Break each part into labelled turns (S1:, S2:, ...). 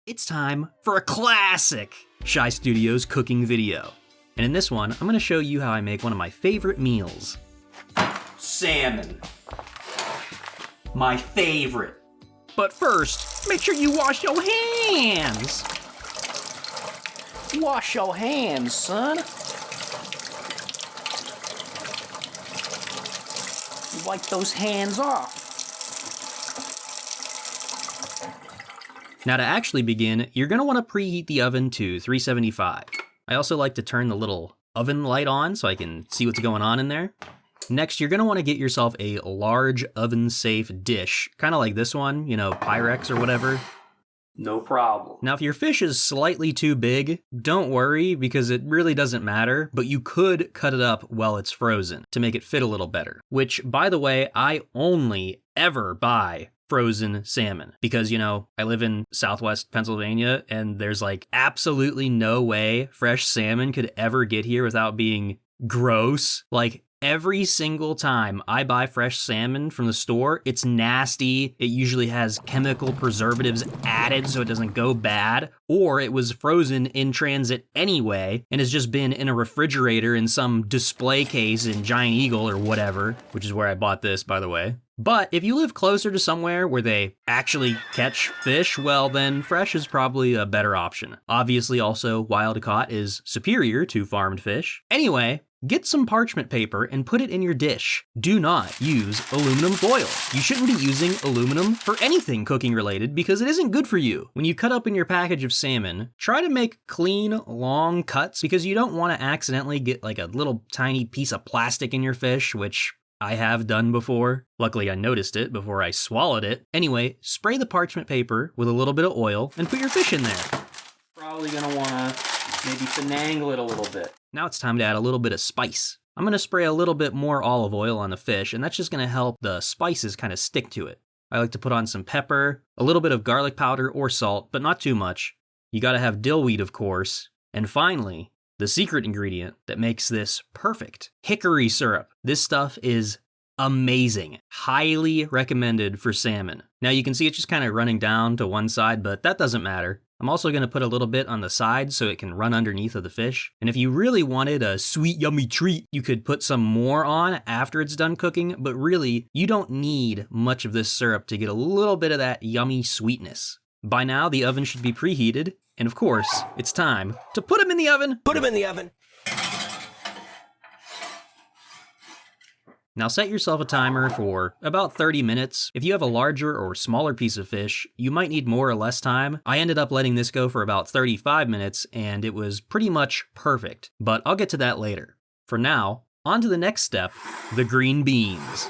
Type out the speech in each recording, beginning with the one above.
S1: it's time for a classic Shy Studios cooking video. And in this one, I'm gonna show you how I make one of my favorite meals. Salmon. My favorite. But first, make sure you wash your hands. Wash your hands, son. Wipe those hands off. Now to actually begin, you're gonna wanna preheat the oven to 375. I also like to turn the little oven light on so I can see what's going on in there. Next, you're gonna wanna get yourself a large oven-safe dish, kinda like this one, you know, Pyrex or whatever. No problem. Now, if your fish is slightly too big, don't worry because it really doesn't matter, but you could cut it up while it's frozen to make it fit a little better. Which, by the way, I only ever buy frozen salmon because, you know, I live in Southwest Pennsylvania and there's like absolutely no way fresh salmon could ever get here without being gross. Like, every single time I buy fresh salmon from the store, it's nasty. It usually has chemical preservatives added so it doesn't go bad, or it was frozen in transit anyway and has just been in a refrigerator in some display case in Giant Eagle or whatever, which is where I bought this, by the way. But if you live closer to somewhere where they actually catch fish, well then fresh is probably a better option. Obviously also wild caught is superior to farmed fish. Anyway, get some parchment paper and put it in your dish. Do not use aluminum foil. You shouldn't be using aluminum for anything cooking related because it isn't good for you. When you cut up in your package of salmon, try to make clean, long cuts because you don't want to accidentally get like a little tiny piece of plastic in your fish, which I have done before. Luckily, I noticed it before I swallowed it. Anyway, spray the parchment paper with a little bit of oil and put your fish in there. Probably gonna wanna maybe finagle it a little bit. Now it's time to add a little bit of spice. I'm gonna spray a little bit more olive oil on the fish, and that's just gonna help the spices kind of stick to it. I like to put on some pepper, a little bit of garlic powder or salt, but not too much. You gotta have dill weed, of course. And finally, the secret ingredient that makes this perfect, hickory syrup. This stuff is amazing. Highly recommended for salmon. Now you can see it's just kind of running down to one side, but that doesn't matter. I'm also gonna put a little bit on the side so it can run underneath of the fish. And if you really wanted a sweet, yummy treat, you could put some more on after it's done cooking, but really, you don't need much of this syrup to get a little bit of that yummy sweetness. By now, the oven should be preheated, and of course, it's time to put them in the oven.
S2: Put them in the oven.
S1: Now set yourself a timer for about 30 minutes. If you have a larger or smaller piece of fish, you might need more or less time. I ended up letting this go for about 35 minutes, and it was pretty much perfect, but I'll get to that later. For now, on to the next step, the green beans.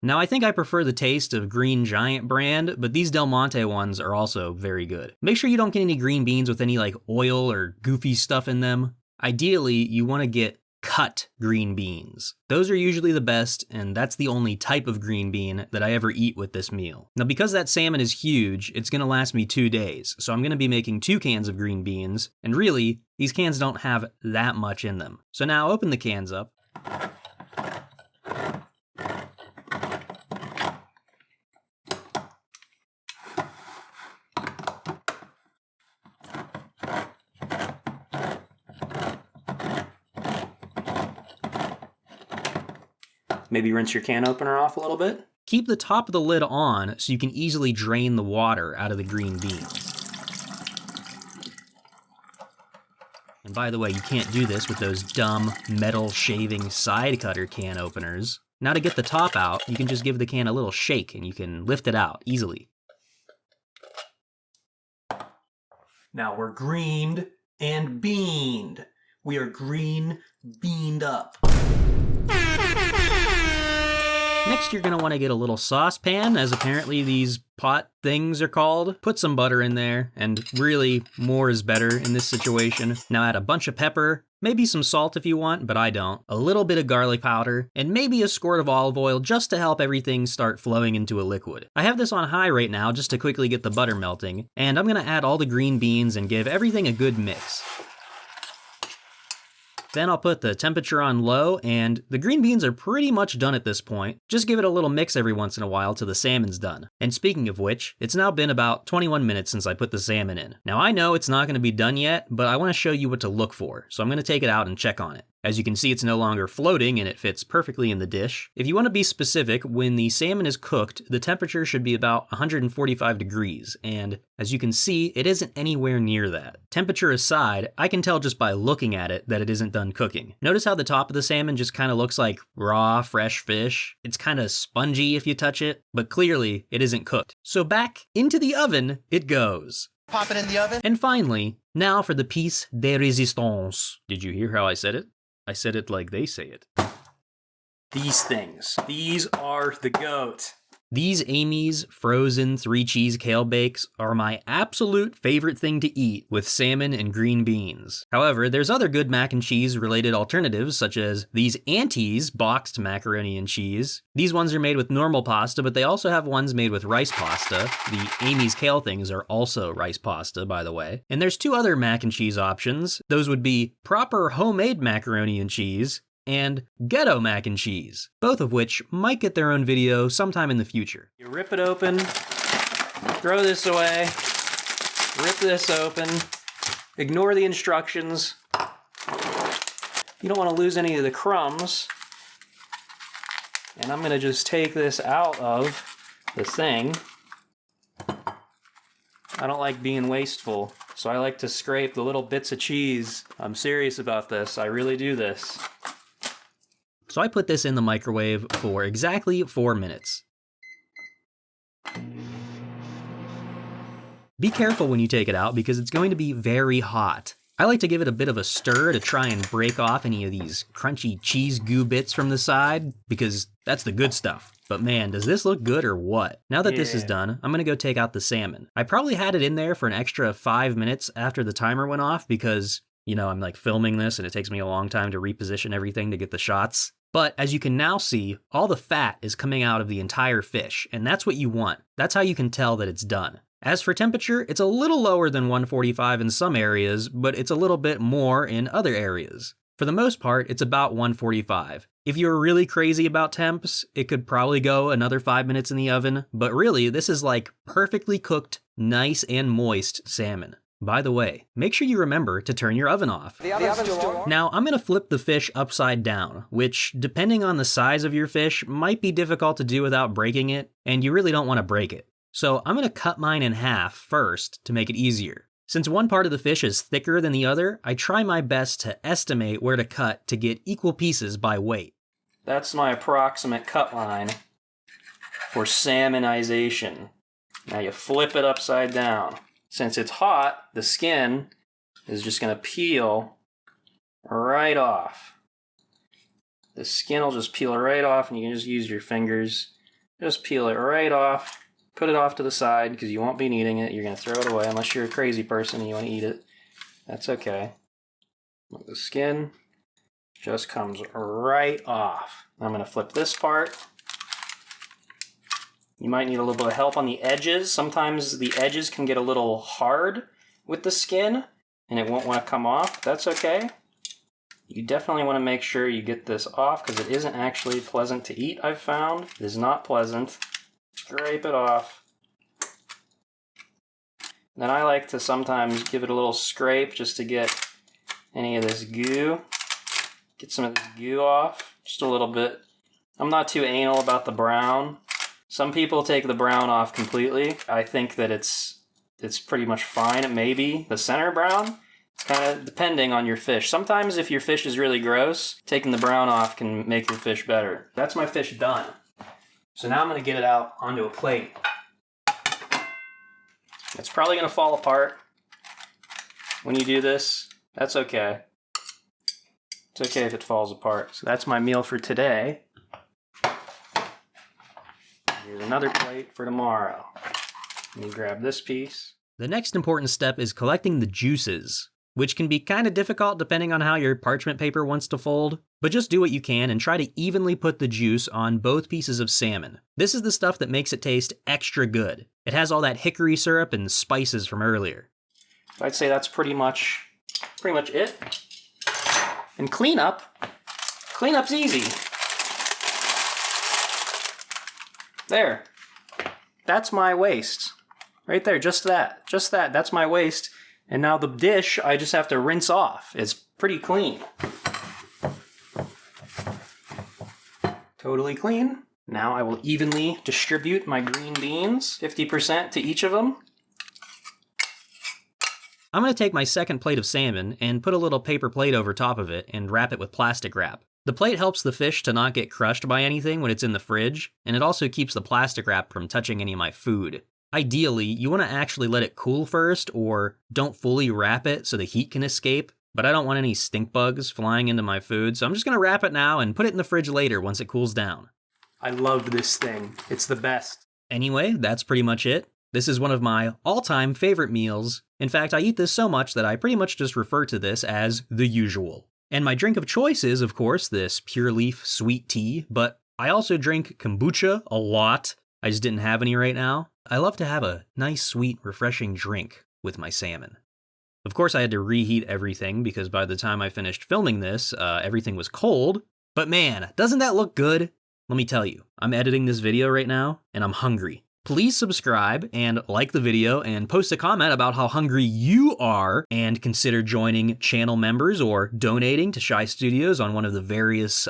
S1: Now, I think I prefer the taste of Green Giant brand, but these Del Monte ones are also very good. Make sure you don't get any green beans with any like oil or goofy stuff in them. Ideally, you want to get cut green beans. Those are usually the best, and that's the only type of green bean that I ever eat with this meal. Now, because that salmon is huge, it's gonna last me 2 days, so I'm gonna be making 2 cans of green beans, and really, these cans don't have that much in them. So now open the cans up. Maybe rinse your can opener off a little bit. Keep the top of the lid on so you can easily drain the water out of the green beans. And by the way, you can't do this with those dumb metal shaving side cutter can openers. Now to get the top out, you can just give the can a little shake and you can lift it out easily. Now we're greened and beaned. We are green beaned up. Next, you're gonna wanna get a little saucepan, as apparently these pot things are called. Put some butter in there, and really, more is better in this situation. Now add a bunch of pepper, maybe some salt if you want, but I don't. A little bit of garlic powder, and maybe a squirt of olive oil just to help everything start flowing into a liquid. I have this on high right now just to quickly get the butter melting, and I'm gonna add all the green beans and give everything a good mix. Then I'll put the temperature on low, and the green beans are pretty much done at this point. Just give it a little mix every once in a while till the salmon's done. And speaking of which, it's now been about 21 minutes since I put the salmon in. Now I know it's not going to be done yet, but I want to show you what to look for, so I'm going to take it out and check on it. As you can see, it's no longer floating and it fits perfectly in the dish. If you want to be specific, when the salmon is cooked, the temperature should be about 145 degrees, and as you can see, it isn't anywhere near that. Temperature aside, I can tell just by looking at it that it isn't done cooking. Notice how the top of the salmon just kind of looks like raw, fresh fish? It's kind of spongy if you touch it, but clearly it isn't cooked. So back into the oven it goes.
S2: Pop it in the oven.
S1: And finally, now for the piece de résistance. Did you hear how I said it? I said it like they say it. These things. These are the goat. These Amy's frozen 3-cheese kale bakes are my absolute favorite thing to eat with salmon and green beans. However, there's other good mac and cheese related alternatives such as these Auntie's boxed macaroni and cheese. These ones are made with normal pasta, but they also have ones made with rice pasta. The Amy's kale things are also rice pasta, by the way. And there's 2 other mac and cheese options. Those would be proper homemade macaroni and cheese and ghetto mac and cheese, both of which might get their own video sometime in the future. You rip it open, throw this away, rip this open, ignore the instructions. You don't want to lose any of the crumbs. And I'm going to just take this out of the thing. I don't like being wasteful, so I like to scrape the little bits of cheese. I'm serious about this, I really do this. So I put this in the microwave for exactly 4 minutes. Be careful when you take it out because it's going to be very hot. I like to give it a bit of a stir to try and break off any of these crunchy cheese goo bits from the side, because that's the good stuff. But man, does this look good or what? Now that this is done, I'm gonna go take out the salmon. I probably had it in there for an extra 5 minutes after the timer went off because, you know, I'm like filming this and it takes me a long time to reposition everything to get the shots. But as you can now see, all the fat is coming out of the entire fish, and that's what you want. That's how you can tell that it's done. As for temperature, it's a little lower than 145 in some areas, but it's a little bit more in other areas. For the most part, it's about 145. If you're really crazy about temps, it could probably go another 5 minutes in the oven, but really, this is like perfectly cooked, nice and moist salmon. By the way, make sure you remember to turn your oven off.
S2: The oven's still on.
S1: Now, I'm going to flip the fish upside down, which, depending on the size of your fish, might be difficult to do without breaking it, and you really don't want to break it. So I'm going to cut mine in half first to make it easier. Since one part of the fish is thicker than the other, I try my best to estimate where to cut to get equal pieces by weight. That's my approximate cut line for salmonization. Now you flip it upside down. Since it's hot, the skin is just going to peel right off. The skin will just peel right off, and you can just use your fingers. Just peel it right off. Put it off to the side because you won't be needing it. You're going to throw it away unless you're a crazy person and you want to eat it. That's okay. The skin just comes right off. I'm going to flip this part. You might need a little bit of help on the edges. Sometimes the edges can get a little hard with the skin and it won't want to come off. That's okay. You definitely want to make sure you get this off because it isn't actually pleasant to eat, I've found. It is not pleasant. Scrape it off. Then I like to sometimes give it a little scrape just to get any of this goo. Get some of this goo off, just a little bit. I'm not too anal about the brown. Some people take the brown off completely. I think that it's pretty much fine. Maybe the center brown, it's kind of depending on your fish. Sometimes if your fish is really gross, taking the brown off can make your fish better. That's my fish done. So now I'm going to get it out onto a plate. It's probably going to fall apart when you do this. That's okay. It's okay if it falls apart. So that's my meal for today. Here's another plate for tomorrow. Let me grab this piece. The next important step is collecting the juices, which can be kind of difficult depending on how your parchment paper wants to fold, but just do what you can and try to evenly put the juice on both pieces of salmon. This is the stuff that makes it taste extra good. It has all that hickory syrup and spices from earlier. So I'd say that's pretty much it. And cleanup's easy. There. That's my waste. Right there, just that. That's my waste. And now the dish, I just have to rinse off. It's pretty clean. Totally clean. Now I will evenly distribute my green beans, 50% to each of them. I'm going to take my second plate of salmon and put a little paper plate over top of it and wrap it with plastic wrap. The plate helps the fish to not get crushed by anything when it's in the fridge, and it also keeps the plastic wrap from touching any of my food. Ideally, you want to actually let it cool first, or don't fully wrap it so the heat can escape, but I don't want any stink bugs flying into my food, so I'm just going to wrap it now and put it in the fridge later once it cools down. I love this thing. It's the best. Anyway, that's pretty much it. This is one of my all-time favorite meals. In fact, I eat this so much that I pretty much just refer to this as the usual. And my drink of choice is, of course, this pure leaf sweet tea, but I also drink kombucha a lot. I just didn't have any right now. I love to have a nice, sweet, refreshing drink with my salmon. Of course, I had to reheat everything because by the time I finished filming this, everything was cold. But man, doesn't that look good? Let me tell you, I'm editing this video right now, and I'm hungry. Please subscribe and like the video and post a comment about how hungry you are, and consider joining channel members or donating to Shy Studios on one of the various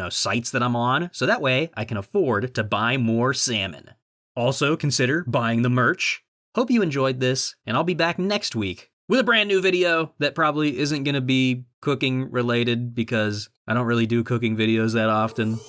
S1: sites that I'm on, so that way I can afford to buy more salmon. Also consider buying the merch. Hope you enjoyed this, and I'll be back next week with a brand new video that probably isn't going to be cooking related because I don't really do cooking videos that often.